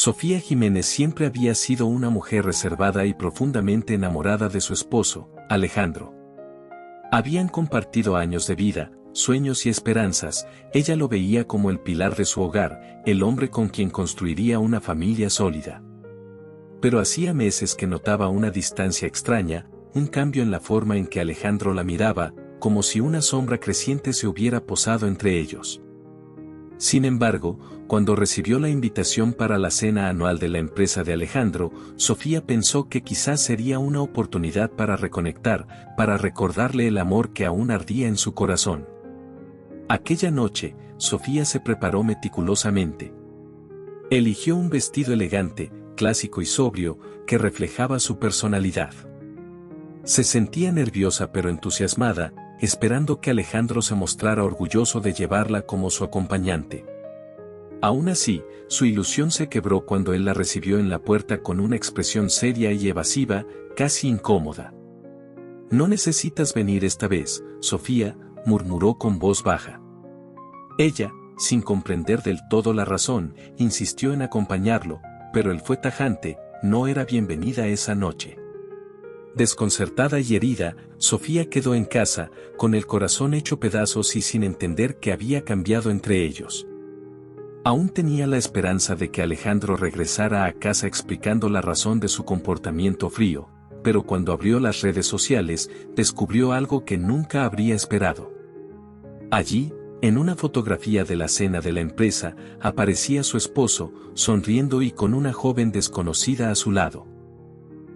Sofía Jiménez siempre había sido una mujer reservada y profundamente enamorada de su esposo, Alejandro. Habían compartido años de vida, sueños y esperanzas. Ella lo veía como el pilar de su hogar, el hombre con quien construiría una familia sólida. Pero hacía meses que notaba una distancia extraña, un cambio en la forma en que Alejandro la miraba, como si una sombra creciente se hubiera posado entre ellos. Sin embargo, cuando recibió la invitación para la cena anual de la empresa de Alejandro, Sofía pensó que quizás sería una oportunidad para reconectar, para recordarle el amor que aún ardía en su corazón. Aquella noche, Sofía se preparó meticulosamente. Eligió un vestido elegante, clásico y sobrio, que reflejaba su personalidad. Se sentía nerviosa pero entusiasmada, esperando que Alejandro se mostrara orgulloso de llevarla como su acompañante. Aún así, su ilusión se quebró cuando él la recibió en la puerta con una expresión seria y evasiva, casi incómoda. «No necesitas venir esta vez, Sofía», murmuró con voz baja. Ella, sin comprender del todo la razón, insistió en acompañarlo, pero él fue tajante: no era bienvenida esa noche. Desconcertada y herida, Sofía quedó en casa, con el corazón hecho pedazos y sin entender qué había cambiado entre ellos. Aún tenía la esperanza de que Alejandro regresara a casa explicando la razón de su comportamiento frío, pero cuando abrió las redes sociales, descubrió algo que nunca habría esperado. Allí, en una fotografía de la cena de la empresa, aparecía su esposo, sonriendo y con una joven desconocida a su lado.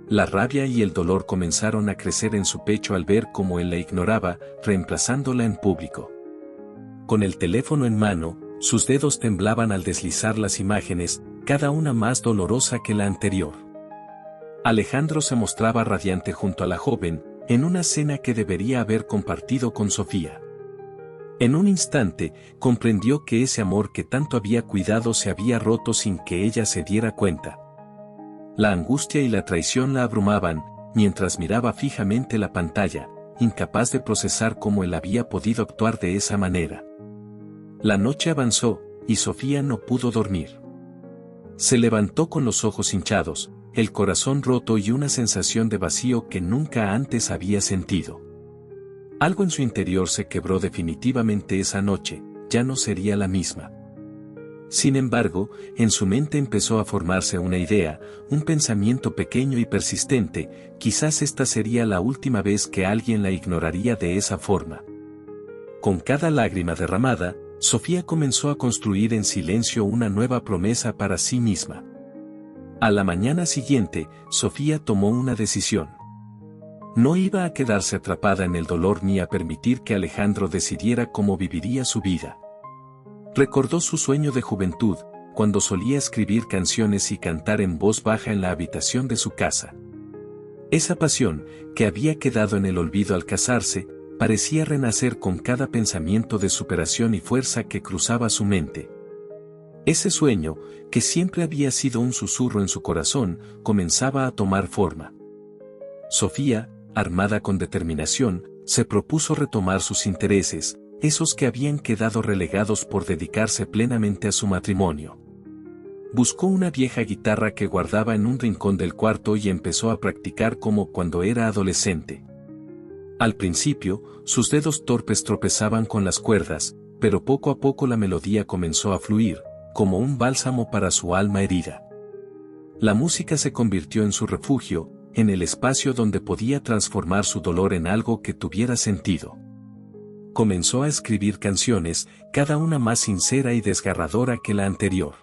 La rabia y el dolor comenzaron a crecer en su pecho al ver cómo él la ignoraba, reemplazándola en público. Con el teléfono en mano, sus dedos temblaban al deslizar las imágenes, cada una más dolorosa que la anterior. Alejandro se mostraba radiante junto a la joven, en una cena que debería haber compartido con Sofía. En un instante, comprendió que ese amor que tanto había cuidado se había roto sin que ella se diera cuenta. La angustia y la traición la abrumaban, mientras miraba fijamente la pantalla, incapaz de procesar cómo él había podido actuar de esa manera. La noche avanzó, y Sofía no pudo dormir. Se levantó con los ojos hinchados, el corazón roto y una sensación de vacío que nunca antes había sentido. Algo en su interior se quebró definitivamente esa noche, ya no sería la misma. Sin embargo, en su mente empezó a formarse una idea, un pensamiento pequeño y persistente: quizás esta sería la última vez que alguien la ignoraría de esa forma. Con cada lágrima derramada, Sofía comenzó a construir en silencio una nueva promesa para sí misma. A la mañana siguiente, Sofía tomó una decisión. No iba a quedarse atrapada en el dolor ni a permitir que Alejandro decidiera cómo viviría su vida. Recordó su sueño de juventud, cuando solía escribir canciones y cantar en voz baja en la habitación de su casa. Esa pasión, que había quedado en el olvido al casarse, parecía renacer con cada pensamiento de superación y fuerza que cruzaba su mente. Ese sueño, que siempre había sido un susurro en su corazón, comenzaba a tomar forma. Sofía, armada con determinación, se propuso retomar sus intereses, esos que habían quedado relegados por dedicarse plenamente a su matrimonio. Buscó una vieja guitarra que guardaba en un rincón del cuarto y empezó a practicar como cuando era adolescente. Al principio, sus dedos torpes tropezaban con las cuerdas, pero poco a poco la melodía comenzó a fluir, como un bálsamo para su alma herida. La música se convirtió en su refugio, en el espacio donde podía transformar su dolor en algo que tuviera sentido. Comenzó a escribir canciones, cada una más sincera y desgarradora que la anterior.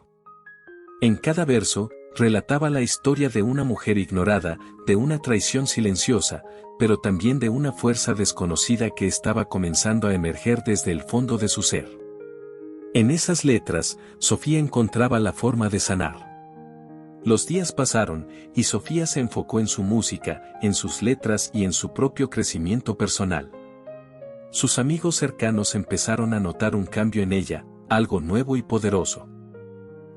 En cada verso, relataba la historia de una mujer ignorada, de una traición silenciosa, pero también de una fuerza desconocida que estaba comenzando a emerger desde el fondo de su ser. En esas letras, Sofía encontraba la forma de sanar. Los días pasaron, y Sofía se enfocó en su música, en sus letras y en su propio crecimiento personal. Sus amigos cercanos empezaron a notar un cambio en ella, algo nuevo y poderoso.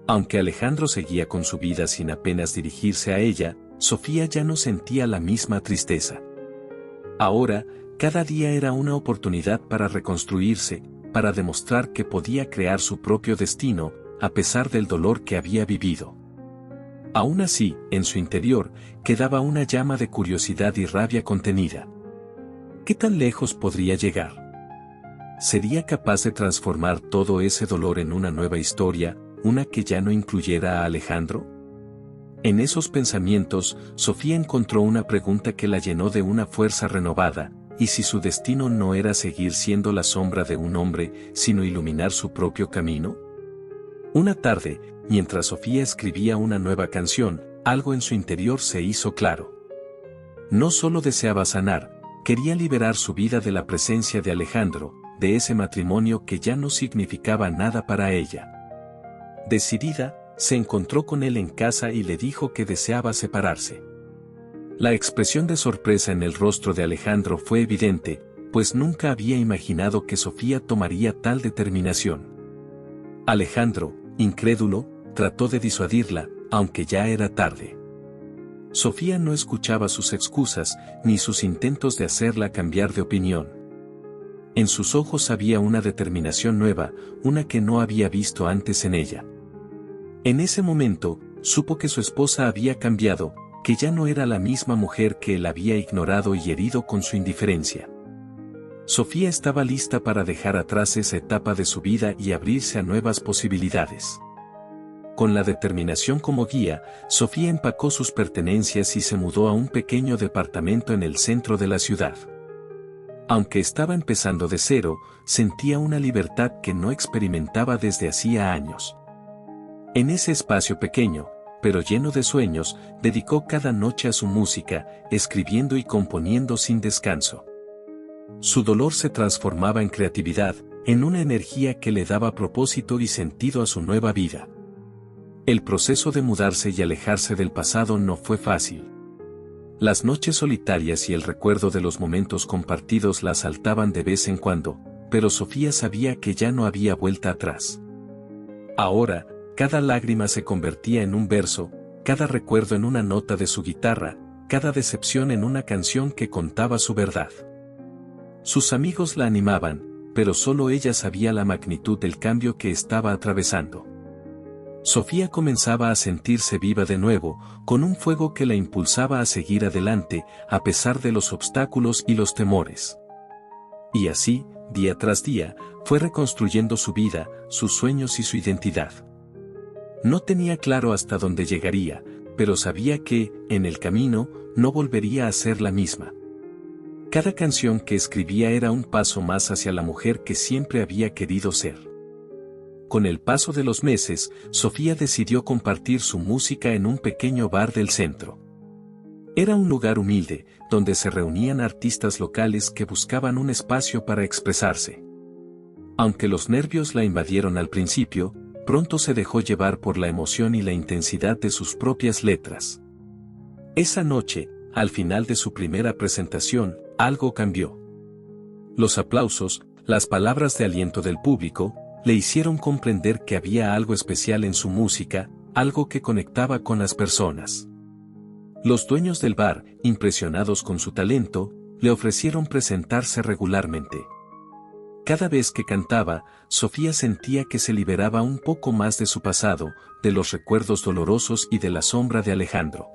Aunque Alejandro seguía con su vida sin apenas dirigirse a ella, Sofía ya no sentía la misma tristeza. Ahora, cada día era una oportunidad para reconstruirse, para demostrar que podía crear su propio destino, a pesar del dolor que había vivido. Aún así, en su interior, quedaba una llama de curiosidad y rabia contenida. ¿Qué tan lejos podría llegar? ¿Sería capaz de transformar todo ese dolor en una nueva historia, una que ya no incluyera a Alejandro? En esos pensamientos, Sofía encontró una pregunta que la llenó de una fuerza renovada, ¿y si su destino no era seguir siendo la sombra de un hombre, sino iluminar su propio camino? Una tarde, mientras Sofía escribía una nueva canción, algo en su interior se hizo claro. No solo deseaba sanar, quería liberar su vida de la presencia de Alejandro, de ese matrimonio que ya no significaba nada para ella. Decidida, se encontró con él en casa y le dijo que deseaba separarse. La expresión de sorpresa en el rostro de Alejandro fue evidente, pues nunca había imaginado que Sofía tomaría tal determinación. Alejandro, incrédulo, trató de disuadirla, aunque ya era tarde. Sofía no escuchaba sus excusas, ni sus intentos de hacerla cambiar de opinión. En sus ojos había una determinación nueva, una que no había visto antes en ella. En ese momento, supo que su esposa había cambiado, que ya no era la misma mujer que él había ignorado y herido con su indiferencia. Sofía estaba lista para dejar atrás esa etapa de su vida y abrirse a nuevas posibilidades. Con la determinación como guía, Sofía empacó sus pertenencias y se mudó a un pequeño departamento en el centro de la ciudad. Aunque estaba empezando de cero, sentía una libertad que no experimentaba desde hacía años. En ese espacio pequeño, pero lleno de sueños, dedicó cada noche a su música, escribiendo y componiendo sin descanso. Su dolor se transformaba en creatividad, en una energía que le daba propósito y sentido a su nueva vida. El proceso de mudarse y alejarse del pasado no fue fácil. Las noches solitarias y el recuerdo de los momentos compartidos la asaltaban de vez en cuando, pero Sofía sabía que ya no había vuelta atrás. Ahora, cada lágrima se convertía en un verso, cada recuerdo en una nota de su guitarra, cada decepción en una canción que contaba su verdad. Sus amigos la animaban, pero solo ella sabía la magnitud del cambio que estaba atravesando. Sofía comenzaba a sentirse viva de nuevo, con un fuego que la impulsaba a seguir adelante, a pesar de los obstáculos y los temores. Y así, día tras día, fue reconstruyendo su vida, sus sueños y su identidad. No tenía claro hasta dónde llegaría, pero sabía que, en el camino, no volvería a ser la misma. Cada canción que escribía era un paso más hacia la mujer que siempre había querido ser. Con el paso de los meses, Sofía decidió compartir su música en un pequeño bar del centro. Era un lugar humilde, donde se reunían artistas locales que buscaban un espacio para expresarse. Aunque los nervios la invadieron al principio, pronto se dejó llevar por la emoción y la intensidad de sus propias letras. Esa noche, al final de su primera presentación, algo cambió. Los aplausos, las palabras de aliento del público, le hicieron comprender que había algo especial en su música, algo que conectaba con las personas. Los dueños del bar, impresionados con su talento, le ofrecieron presentarse regularmente. Cada vez que cantaba, Sofía sentía que se liberaba un poco más de su pasado, de los recuerdos dolorosos y de la sombra de Alejandro.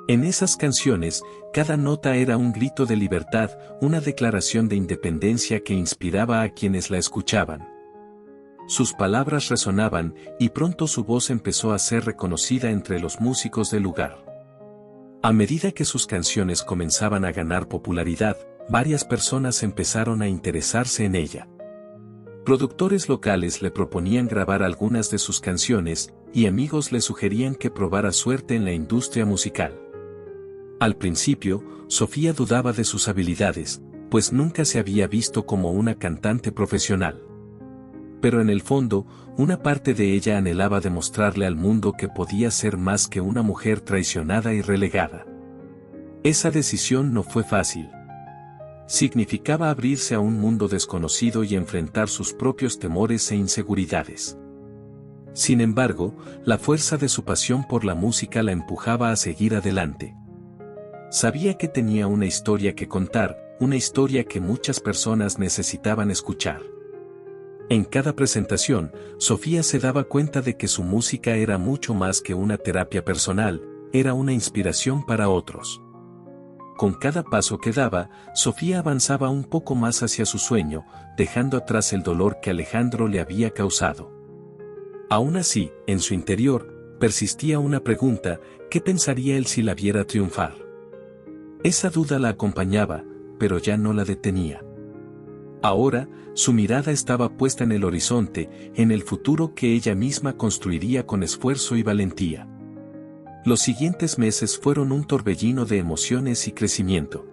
En esas canciones, cada nota era un grito de libertad, una declaración de independencia que inspiraba a quienes la escuchaban. Sus palabras resonaban, y pronto su voz empezó a ser reconocida entre los músicos del lugar. A medida que sus canciones comenzaban a ganar popularidad, varias personas empezaron a interesarse en ella. Productores locales le proponían grabar algunas de sus canciones, y amigos le sugerían que probara suerte en la industria musical. Al principio, Sofía dudaba de sus habilidades, pues nunca se había visto como una cantante profesional. Pero en el fondo, una parte de ella anhelaba demostrarle al mundo que podía ser más que una mujer traicionada y relegada. Esa decisión no fue fácil. Significaba abrirse a un mundo desconocido y enfrentar sus propios temores e inseguridades. Sin embargo, la fuerza de su pasión por la música la empujaba a seguir adelante. Sabía que tenía una historia que contar, una historia que muchas personas necesitaban escuchar. En cada presentación, Sofía se daba cuenta de que su música era mucho más que una terapia personal, era una inspiración para otros. Con cada paso que daba, Sofía avanzaba un poco más hacia su sueño, dejando atrás el dolor que Alejandro le había causado. Aún así, en su interior, persistía una pregunta: ¿qué pensaría él si la viera triunfar? Esa duda la acompañaba, pero ya no la detenía. Ahora, su mirada estaba puesta en el horizonte, en el futuro que ella misma construiría con esfuerzo y valentía. Los siguientes meses fueron un torbellino de emociones y crecimiento.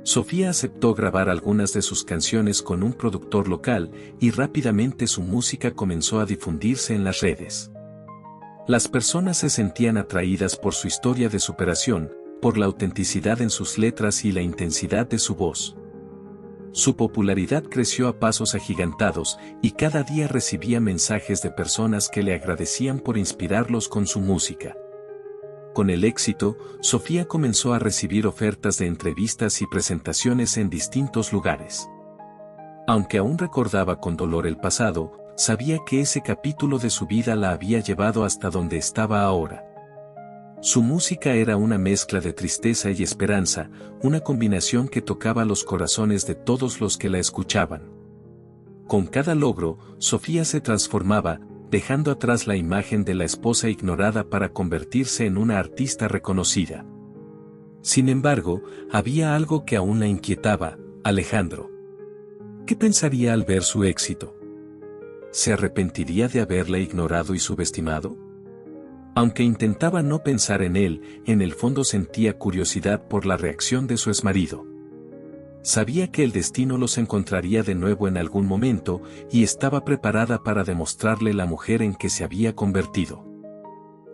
Sofía aceptó grabar algunas de sus canciones con un productor local, y rápidamente su música comenzó a difundirse en las redes. Las personas se sentían atraídas por su historia de superación, por la autenticidad en sus letras y la intensidad de su voz. Su popularidad creció a pasos agigantados, y cada día recibía mensajes de personas que le agradecían por inspirarlos con su música. Con el éxito, Sofía comenzó a recibir ofertas de entrevistas y presentaciones en distintos lugares. Aunque aún recordaba con dolor el pasado, sabía que ese capítulo de su vida la había llevado hasta donde estaba ahora. Su música era una mezcla de tristeza y esperanza, una combinación que tocaba los corazones de todos los que la escuchaban. Con cada logro, Sofía se transformaba, dejando atrás la imagen de la esposa ignorada para convertirse en una artista reconocida. Sin embargo, había algo que aún la inquietaba: Alejandro. ¿Qué pensaría al ver su éxito? ¿Se arrepentiría de haberla ignorado y subestimado? Aunque intentaba no pensar en él, en el fondo sentía curiosidad por la reacción de su exmarido. Sabía que el destino los encontraría de nuevo en algún momento, y estaba preparada para demostrarle la mujer en que se había convertido.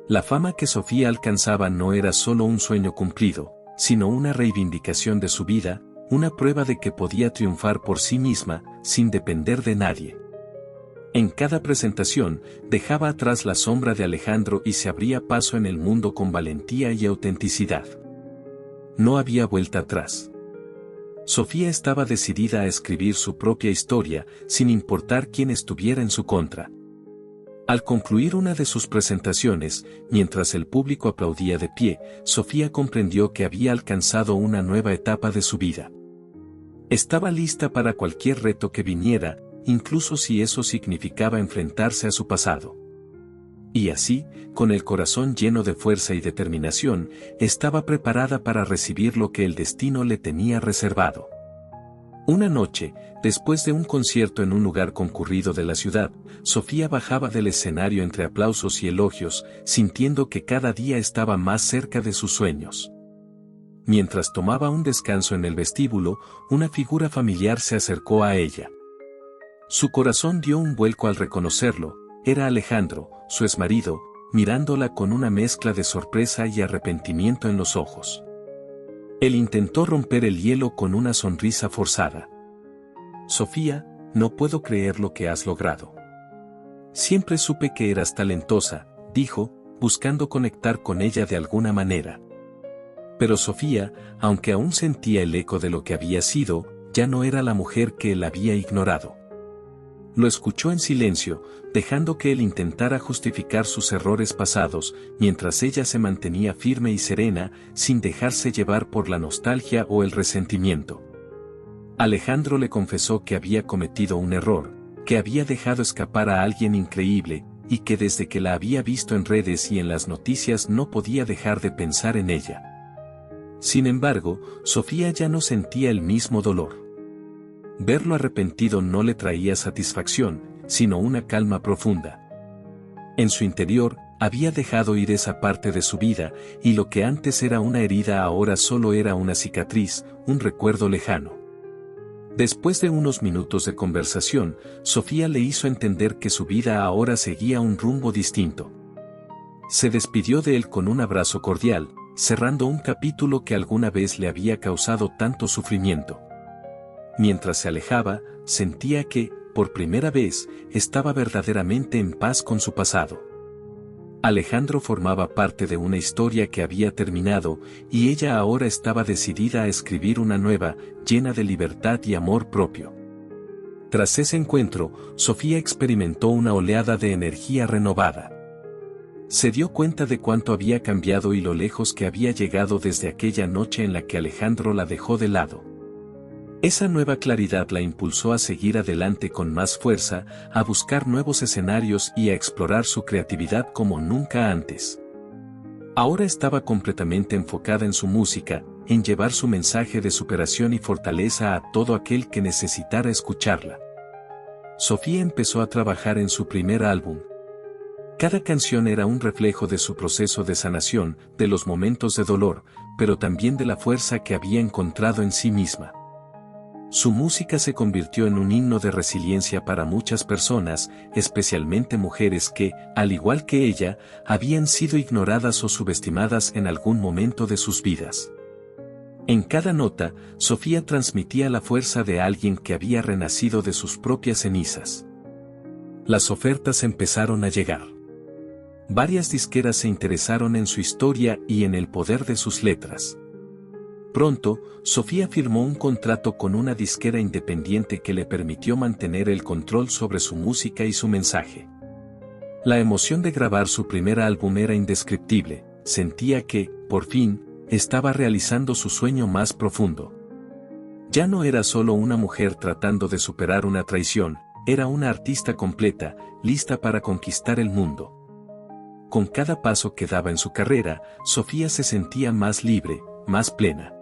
La fama que Sofía alcanzaba no era solo un sueño cumplido, sino una reivindicación de su vida, una prueba de que podía triunfar por sí misma, sin depender de nadie. En cada presentación, dejaba atrás la sombra de Alejandro y se abría paso en el mundo con valentía y autenticidad. No había vuelta atrás. Sofía estaba decidida a escribir su propia historia, sin importar quién estuviera en su contra. Al concluir una de sus presentaciones, mientras el público aplaudía de pie, Sofía comprendió que había alcanzado una nueva etapa de su vida. Estaba lista para cualquier reto que viniera, incluso si eso significaba enfrentarse a su pasado. Y así, con el corazón lleno de fuerza y determinación, estaba preparada para recibir lo que el destino le tenía reservado. Una noche, después de un concierto en un lugar concurrido de la ciudad, Sofía bajaba del escenario entre aplausos y elogios, sintiendo que cada día estaba más cerca de sus sueños. Mientras tomaba un descanso en el vestíbulo, una figura familiar se acercó a ella. Su corazón dio un vuelco al reconocerlo: era Alejandro, su exmarido, mirándola con una mezcla de sorpresa y arrepentimiento en los ojos. Él intentó romper el hielo con una sonrisa forzada. «Sofía, no puedo creer lo que has logrado. Siempre supe que eras talentosa», dijo, buscando conectar con ella de alguna manera. Pero Sofía, aunque aún sentía el eco de lo que había sido, ya no era la mujer que él había ignorado. Lo escuchó en silencio, dejando que él intentara justificar sus errores pasados, mientras ella se mantenía firme y serena, sin dejarse llevar por la nostalgia o el resentimiento. Alejandro le confesó que había cometido un error, que había dejado escapar a alguien increíble, y que desde que la había visto en redes y en las noticias no podía dejar de pensar en ella. Sin embargo, Sofía ya no sentía el mismo dolor. Verlo arrepentido no le traía satisfacción, sino una calma profunda. En su interior, había dejado ir esa parte de su vida, y lo que antes era una herida ahora solo era una cicatriz, un recuerdo lejano. Después de unos minutos de conversación, Sofía le hizo entender que su vida ahora seguía un rumbo distinto. Se despidió de él con un abrazo cordial, cerrando un capítulo que alguna vez le había causado tanto sufrimiento. Mientras se alejaba, sentía que, por primera vez, estaba verdaderamente en paz con su pasado. Alejandro formaba parte de una historia que había terminado, y ella ahora estaba decidida a escribir una nueva, llena de libertad y amor propio. Tras ese encuentro, Sofía experimentó una oleada de energía renovada. Se dio cuenta de cuánto había cambiado y lo lejos que había llegado desde aquella noche en la que Alejandro la dejó de lado. Esa nueva claridad la impulsó a seguir adelante con más fuerza, a buscar nuevos escenarios y a explorar su creatividad como nunca antes. Ahora estaba completamente enfocada en su música, en llevar su mensaje de superación y fortaleza a todo aquel que necesitara escucharla. Sofía empezó a trabajar en su primer álbum. Cada canción era un reflejo de su proceso de sanación, de los momentos de dolor, pero también de la fuerza que había encontrado en sí misma. Su música se convirtió en un himno de resiliencia para muchas personas, especialmente mujeres que, al igual que ella, habían sido ignoradas o subestimadas en algún momento de sus vidas. En cada nota, Sofía transmitía la fuerza de alguien que había renacido de sus propias cenizas. Las ofertas empezaron a llegar. Varias disqueras se interesaron en su historia y en el poder de sus letras. Pronto, Sofía firmó un contrato con una disquera independiente que le permitió mantener el control sobre su música y su mensaje. La emoción de grabar su primer álbum era indescriptible, sentía que, por fin, estaba realizando su sueño más profundo. Ya no era solo una mujer tratando de superar una traición, era una artista completa, lista para conquistar el mundo. Con cada paso que daba en su carrera, Sofía se sentía más libre, más plena.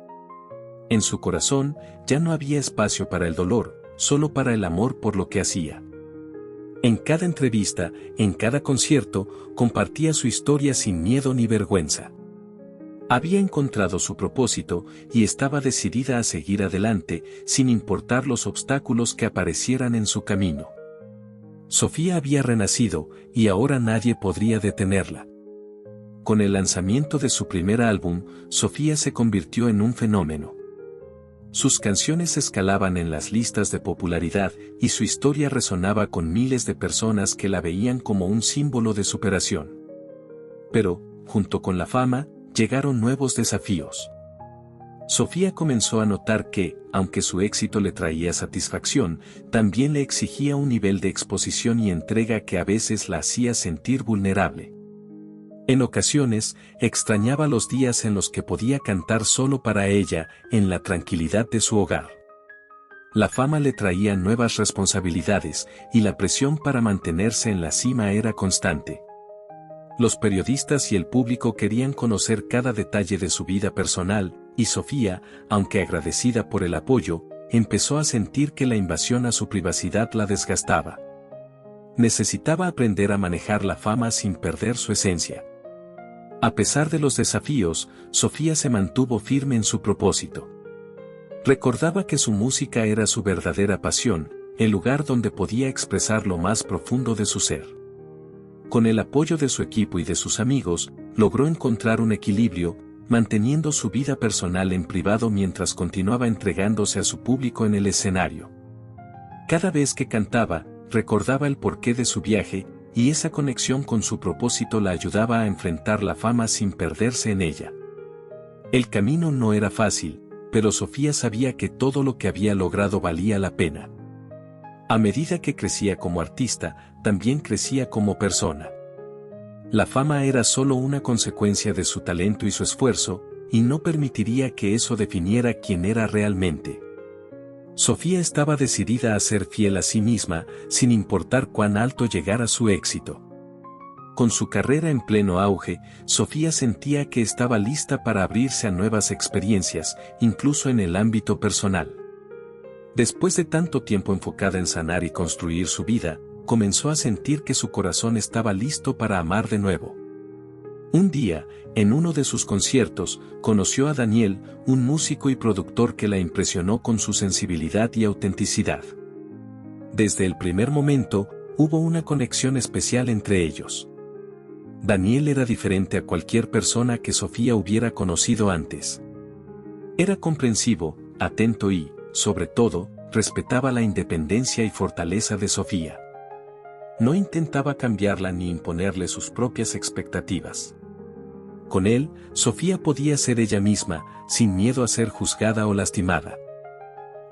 En su corazón, ya no había espacio para el dolor, solo para el amor por lo que hacía. En cada entrevista, en cada concierto, compartía su historia sin miedo ni vergüenza. Había encontrado su propósito y estaba decidida a seguir adelante, sin importar los obstáculos que aparecieran en su camino. Sofía había renacido, y ahora nadie podría detenerla. Con el lanzamiento de su primer álbum, Sofía se convirtió en un fenómeno. Sus canciones escalaban en las listas de popularidad y su historia resonaba con miles de personas que la veían como un símbolo de superación. Pero, junto con la fama, llegaron nuevos desafíos. Sofía comenzó a notar que, aunque su éxito le traía satisfacción, también le exigía un nivel de exposición y entrega que a veces la hacía sentir vulnerable. En ocasiones, extrañaba los días en los que podía cantar solo para ella, en la tranquilidad de su hogar. La fama le traía nuevas responsabilidades, y la presión para mantenerse en la cima era constante. Los periodistas y el público querían conocer cada detalle de su vida personal, y Sofía, aunque agradecida por el apoyo, empezó a sentir que la invasión a su privacidad la desgastaba. Necesitaba aprender a manejar la fama sin perder su esencia. A pesar de los desafíos, Sofía se mantuvo firme en su propósito. Recordaba que su música era su verdadera pasión, el lugar donde podía expresar lo más profundo de su ser. Con el apoyo de su equipo y de sus amigos, logró encontrar un equilibrio, manteniendo su vida personal en privado mientras continuaba entregándose a su público en el escenario. Cada vez que cantaba, recordaba el porqué de su viaje, y esa conexión con su propósito la ayudaba a enfrentar la fama sin perderse en ella. El camino no era fácil, pero Sofía sabía que todo lo que había logrado valía la pena. A medida que crecía como artista, también crecía como persona. La fama era solo una consecuencia de su talento y su esfuerzo, y no permitiría que eso definiera quién era realmente. Sofía estaba decidida a ser fiel a sí misma, sin importar cuán alto llegara su éxito. Con su carrera en pleno auge, Sofía sentía que estaba lista para abrirse a nuevas experiencias, incluso en el ámbito personal. Después de tanto tiempo enfocada en sanar y construir su vida, comenzó a sentir que su corazón estaba listo para amar de nuevo. Un día, en uno de sus conciertos, conoció a Daniel, un músico y productor que la impresionó con su sensibilidad y autenticidad. Desde el primer momento, hubo una conexión especial entre ellos. Daniel era diferente a cualquier persona que Sofía hubiera conocido antes. Era comprensivo, atento y, sobre todo, respetaba la independencia y fortaleza de Sofía. No intentaba cambiarla ni imponerle sus propias expectativas. Con él, Sofía podía ser ella misma, sin miedo a ser juzgada o lastimada.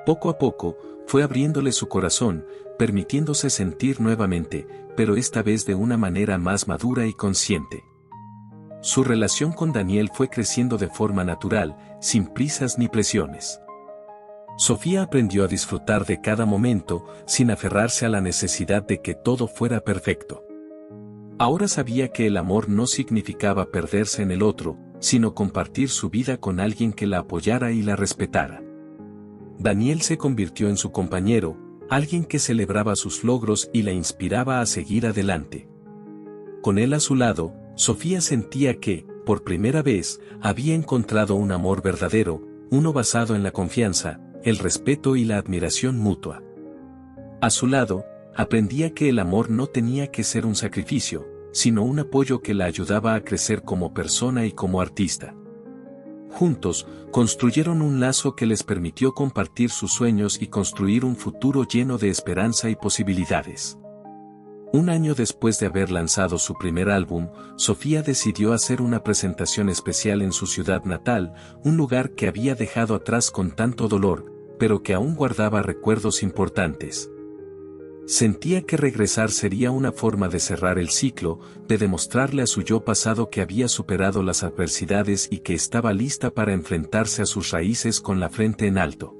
Poco a poco, fue abriéndole su corazón, permitiéndose sentir nuevamente, pero esta vez de una manera más madura y consciente. Su relación con Daniel fue creciendo de forma natural, sin prisas ni presiones. Sofía aprendió a disfrutar de cada momento, sin aferrarse a la necesidad de que todo fuera perfecto. Ahora sabía que el amor no significaba perderse en el otro, sino compartir su vida con alguien que la apoyara y la respetara. Daniel se convirtió en su compañero, alguien que celebraba sus logros y la inspiraba a seguir adelante. Con él a su lado, Sofía sentía que, por primera vez, había encontrado un amor verdadero, uno basado en la confianza, el respeto y la admiración mutua. A su lado, aprendía que el amor no tenía que ser un sacrificio, sino un apoyo que la ayudaba a crecer como persona y como artista. Juntos, construyeron un lazo que les permitió compartir sus sueños y construir un futuro lleno de esperanza y posibilidades. Un año después de haber lanzado su primer álbum, Sofía decidió hacer una presentación especial en su ciudad natal, un lugar que había dejado atrás con tanto dolor, pero que aún guardaba recuerdos importantes. Sentía que regresar sería una forma de cerrar el ciclo, de demostrarle a su yo pasado que había superado las adversidades y que estaba lista para enfrentarse a sus raíces con la frente en alto.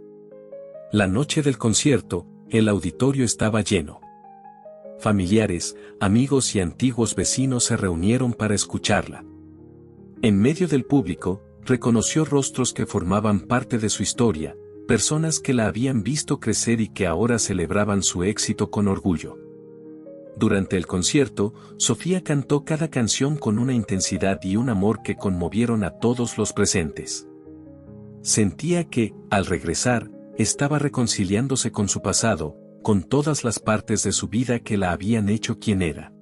La noche del concierto, el auditorio estaba lleno. Familiares, amigos y antiguos vecinos se reunieron para escucharla. En medio del público, reconoció rostros que formaban parte de su historia, personas que la habían visto crecer y que ahora celebraban su éxito con orgullo. Durante el concierto, Sofía cantó cada canción con una intensidad y un amor que conmovieron a todos los presentes. Sentía que, al regresar, estaba reconciliándose con su pasado, con todas las partes de su vida que la habían hecho quien era.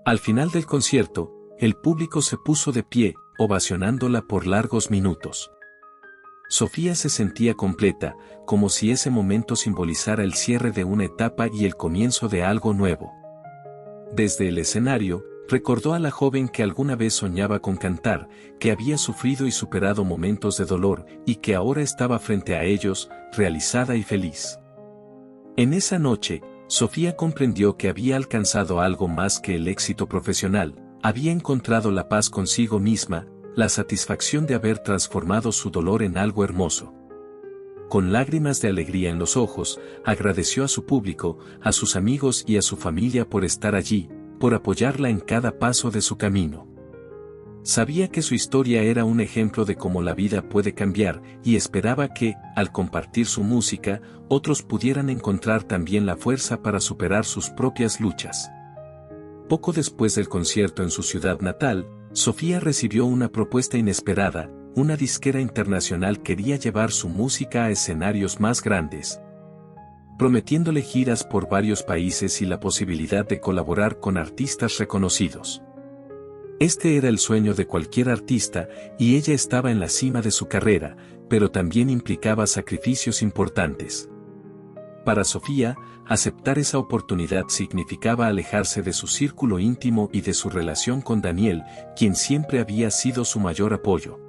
Al final del concierto, el público se puso de pie, ovacionándola por largos minutos. Sofía se sentía completa, como si ese momento simbolizara el cierre de una etapa y el comienzo de algo nuevo. Desde el escenario, recordó a la joven que alguna vez soñaba con cantar, que había sufrido y superado momentos de dolor, y que ahora estaba frente a ellos, realizada y feliz. En esa noche, Sofía comprendió que había alcanzado algo más que el éxito profesional, había encontrado la paz consigo misma, la satisfacción de haber transformado su dolor en algo hermoso. Con lágrimas de alegría en los ojos, agradeció a su público, a sus amigos y a su familia por estar allí, por apoyarla en cada paso de su camino. Sabía que su historia era un ejemplo de cómo la vida puede cambiar, y esperaba que, al compartir su música, otros pudieran encontrar también la fuerza para superar sus propias luchas. Poco después del concierto en su ciudad natal, Sofía recibió una propuesta inesperada, una disquera internacional quería llevar su música a escenarios más grandes, prometiéndole giras por varios países y la posibilidad de colaborar con artistas reconocidos. Este era el sueño de cualquier artista, y ella estaba en la cima de su carrera, pero también implicaba sacrificios importantes. Para Sofía, aceptar esa oportunidad significaba alejarse de su círculo íntimo y de su relación con Daniel, quien siempre había sido su mayor apoyo.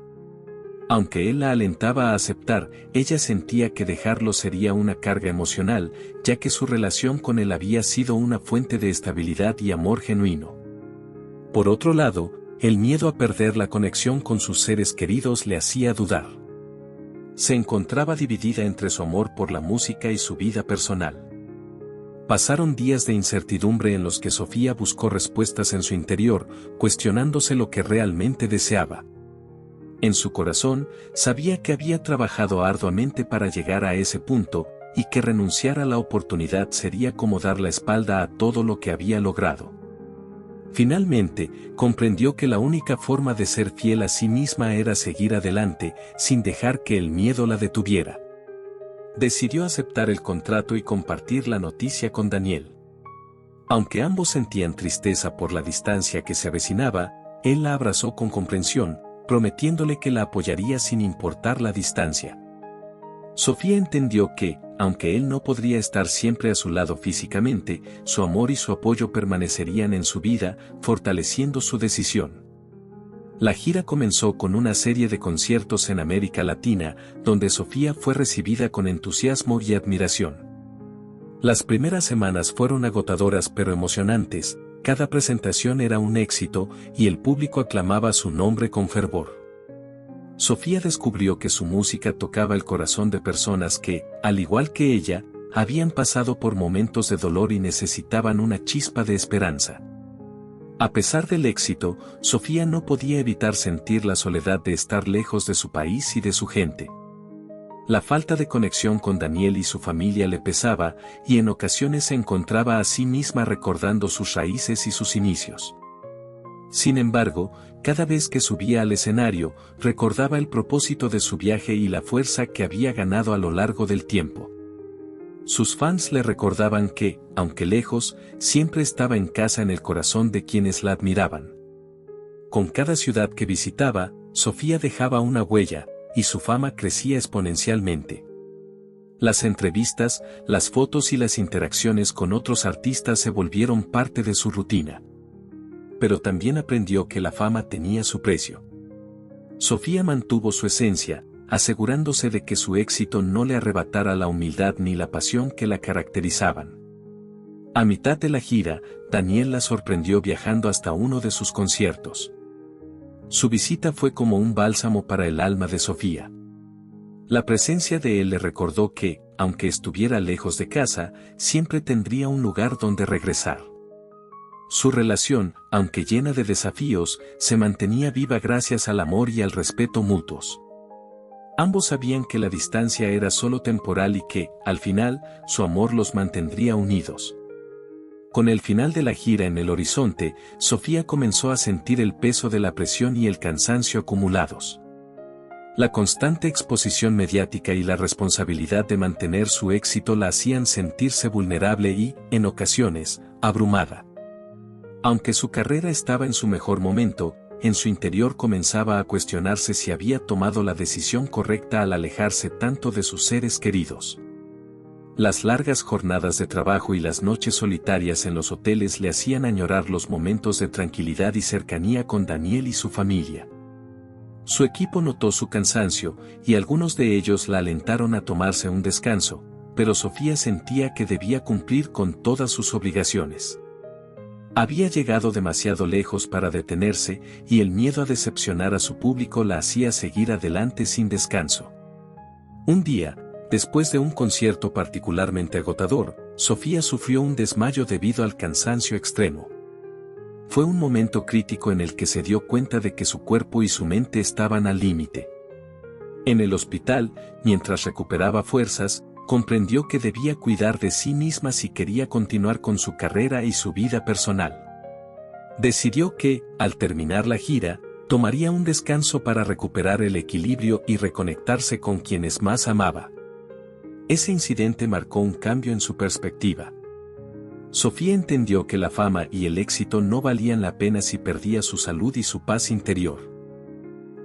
Aunque él la alentaba a aceptar, ella sentía que dejarlo sería una carga emocional, ya que su relación con él había sido una fuente de estabilidad y amor genuino. Por otro lado, el miedo a perder la conexión con sus seres queridos le hacía dudar. Se encontraba dividida entre su amor por la música y su vida personal. Pasaron días de incertidumbre en los que Sofía buscó respuestas en su interior, cuestionándose lo que realmente deseaba. En su corazón, sabía que había trabajado arduamente para llegar a ese punto, y que renunciar a la oportunidad sería como dar la espalda a todo lo que había logrado. Finalmente, comprendió que la única forma de ser fiel a sí misma era seguir adelante, sin dejar que el miedo la detuviera. Decidió aceptar el contrato y compartir la noticia con Daniel. Aunque ambos sentían tristeza por la distancia que se avecinaba, él la abrazó con comprensión, prometiéndole que la apoyaría sin importar la distancia. Sofía entendió que, aunque él no podría estar siempre a su lado físicamente, su amor y su apoyo permanecerían en su vida, fortaleciendo su decisión. La gira comenzó con una serie de conciertos en América Latina, donde Sofía fue recibida con entusiasmo y admiración. Las primeras semanas fueron agotadoras pero emocionantes, cada presentación era un éxito y el público aclamaba su nombre con fervor. Sofía descubrió que su música tocaba el corazón de personas que, al igual que ella, habían pasado por momentos de dolor y necesitaban una chispa de esperanza. A pesar del éxito, Sofía no podía evitar sentir la soledad de estar lejos de su país y de su gente. La falta de conexión con Daniel y su familia le pesaba, y en ocasiones se encontraba a sí misma recordando sus raíces y sus inicios. Sin embargo, cada vez que subía al escenario, recordaba el propósito de su viaje y la fuerza que había ganado a lo largo del tiempo. Sus fans le recordaban que, aunque lejos, siempre estaba en casa en el corazón de quienes la admiraban. Con cada ciudad que visitaba, Sofía dejaba una huella, y su fama crecía exponencialmente. Las entrevistas, las fotos y las interacciones con otros artistas se volvieron parte de su rutina. Pero también aprendió que la fama tenía su precio. Sofía mantuvo su esencia, asegurándose de que su éxito no le arrebatara la humildad ni la pasión que la caracterizaban. A mitad de la gira, Daniel la sorprendió viajando hasta uno de sus conciertos. Su visita fue como un bálsamo para el alma de Sofía. La presencia de él le recordó que, aunque estuviera lejos de casa, siempre tendría un lugar donde regresar. Su relación, aunque llena de desafíos, se mantenía viva gracias al amor y al respeto mutuos. Ambos sabían que la distancia era solo temporal y que, al final, su amor los mantendría unidos. Con el final de la gira en el horizonte, Sofía comenzó a sentir el peso de la presión y el cansancio acumulados. La constante exposición mediática y la responsabilidad de mantener su éxito la hacían sentirse vulnerable y, en ocasiones, abrumada. Aunque su carrera estaba en su mejor momento, en su interior comenzaba a cuestionarse si había tomado la decisión correcta al alejarse tanto de sus seres queridos. Las largas jornadas de trabajo y las noches solitarias en los hoteles le hacían añorar los momentos de tranquilidad y cercanía con Daniel y su familia. Su equipo notó su cansancio, y algunos de ellos la alentaron a tomarse un descanso, pero Sofía sentía que debía cumplir con todas sus obligaciones. Había llegado demasiado lejos para detenerse, y el miedo a decepcionar a su público la hacía seguir adelante sin descanso. Un día, después de un concierto particularmente agotador, Sofía sufrió un desmayo debido al cansancio extremo. Fue un momento crítico en el que se dio cuenta de que su cuerpo y su mente estaban al límite. En el hospital, mientras recuperaba fuerzas, comprendió que debía cuidar de sí misma si quería continuar con su carrera y su vida personal. Decidió que, al terminar la gira, tomaría un descanso para recuperar el equilibrio y reconectarse con quienes más amaba. Ese incidente marcó un cambio en su perspectiva. Sofía entendió que la fama y el éxito no valían la pena si perdía su salud y su paz interior.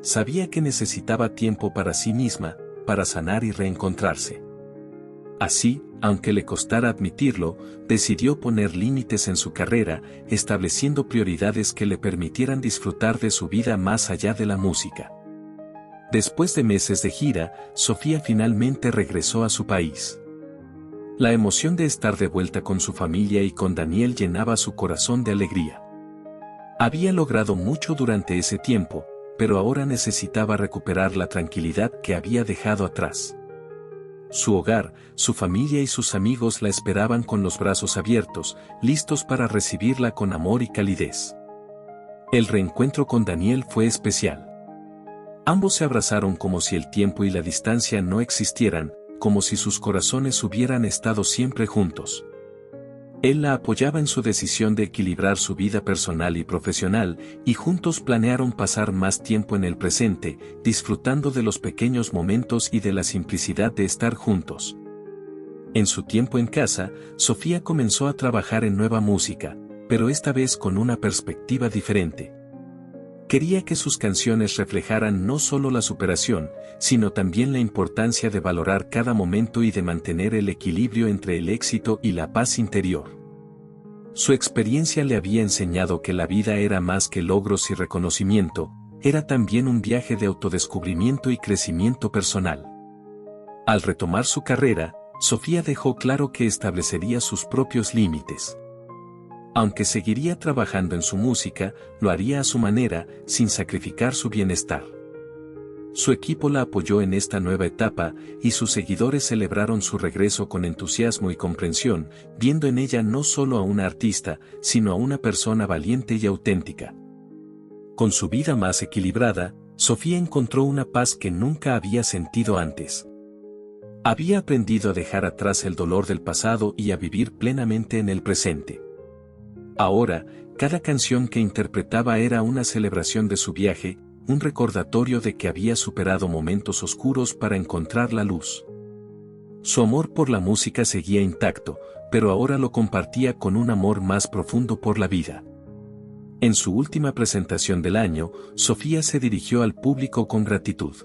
Sabía que necesitaba tiempo para sí misma, para sanar y reencontrarse. Así, aunque le costara admitirlo, decidió poner límites en su carrera, estableciendo prioridades que le permitieran disfrutar de su vida más allá de la música. Después de meses de gira, Sofía finalmente regresó a su país. La emoción de estar de vuelta con su familia y con Daniel llenaba su corazón de alegría. Había logrado mucho durante ese tiempo, pero ahora necesitaba recuperar la tranquilidad que había dejado atrás. Su hogar, su familia y sus amigos la esperaban con los brazos abiertos, listos para recibirla con amor y calidez. El reencuentro con Daniel fue especial. Ambos se abrazaron como si el tiempo y la distancia no existieran, como si sus corazones hubieran estado siempre juntos. Él la apoyaba en su decisión de equilibrar su vida personal y profesional, y juntos planearon pasar más tiempo en el presente, disfrutando de los pequeños momentos y de la simplicidad de estar juntos. En su tiempo en casa, Sofía comenzó a trabajar en nueva música, pero esta vez con una perspectiva diferente. Quería que sus canciones reflejaran no solo la superación, sino también la importancia de valorar cada momento y de mantener el equilibrio entre el éxito y la paz interior. Su experiencia le había enseñado que la vida era más que logros y reconocimiento, era también un viaje de autodescubrimiento y crecimiento personal. Al retomar su carrera, Sofía dejó claro que establecería sus propios límites. Aunque seguiría trabajando en su música, lo haría a su manera, sin sacrificar su bienestar. Su equipo la apoyó en esta nueva etapa, y sus seguidores celebraron su regreso con entusiasmo y comprensión, viendo en ella no solo a una artista, sino a una persona valiente y auténtica. Con su vida más equilibrada, Sofía encontró una paz que nunca había sentido antes. Había aprendido a dejar atrás el dolor del pasado y a vivir plenamente en el presente. Ahora, cada canción que interpretaba era una celebración de su viaje, un recordatorio de que había superado momentos oscuros para encontrar la luz. Su amor por la música seguía intacto, pero ahora lo compartía con un amor más profundo por la vida. En su última presentación del año, Sofía se dirigió al público con gratitud.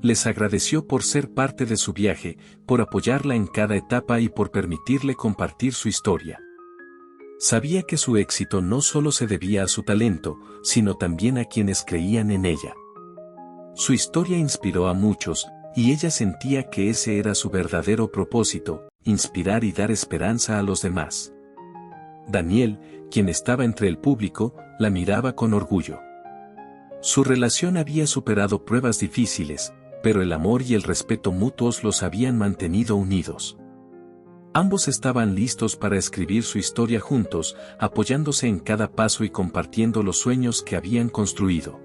Les agradeció por ser parte de su viaje, por apoyarla en cada etapa y por permitirle compartir su historia. Sabía que su éxito no solo se debía a su talento, sino también a quienes creían en ella. Su historia inspiró a muchos, y ella sentía que ese era su verdadero propósito, inspirar y dar esperanza a los demás. Daniel, quien estaba entre el público, la miraba con orgullo. Su relación había superado pruebas difíciles, pero el amor y el respeto mutuos los habían mantenido unidos. Ambos estaban listos para escribir su historia juntos, apoyándose en cada paso y compartiendo los sueños que habían construido.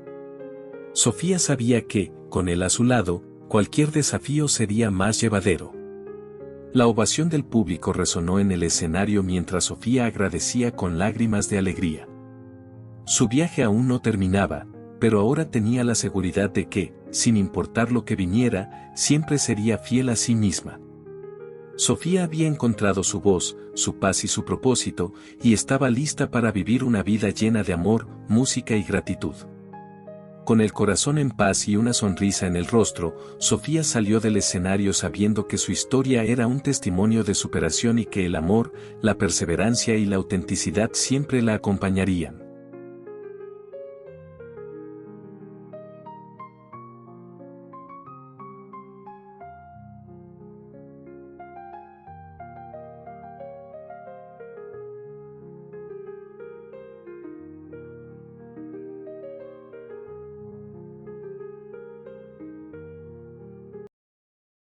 Sofía sabía que, con él a su lado, cualquier desafío sería más llevadero. La ovación del público resonó en el escenario mientras Sofía agradecía con lágrimas de alegría. Su viaje aún no terminaba, pero ahora tenía la seguridad de que, sin importar lo que viniera, siempre sería fiel a sí misma. Sofía había encontrado su voz, su paz y su propósito, y estaba lista para vivir una vida llena de amor, música y gratitud. Con el corazón en paz y una sonrisa en el rostro, Sofía salió del escenario sabiendo que su historia era un testimonio de superación y que el amor, la perseverancia y la autenticidad siempre la acompañarían.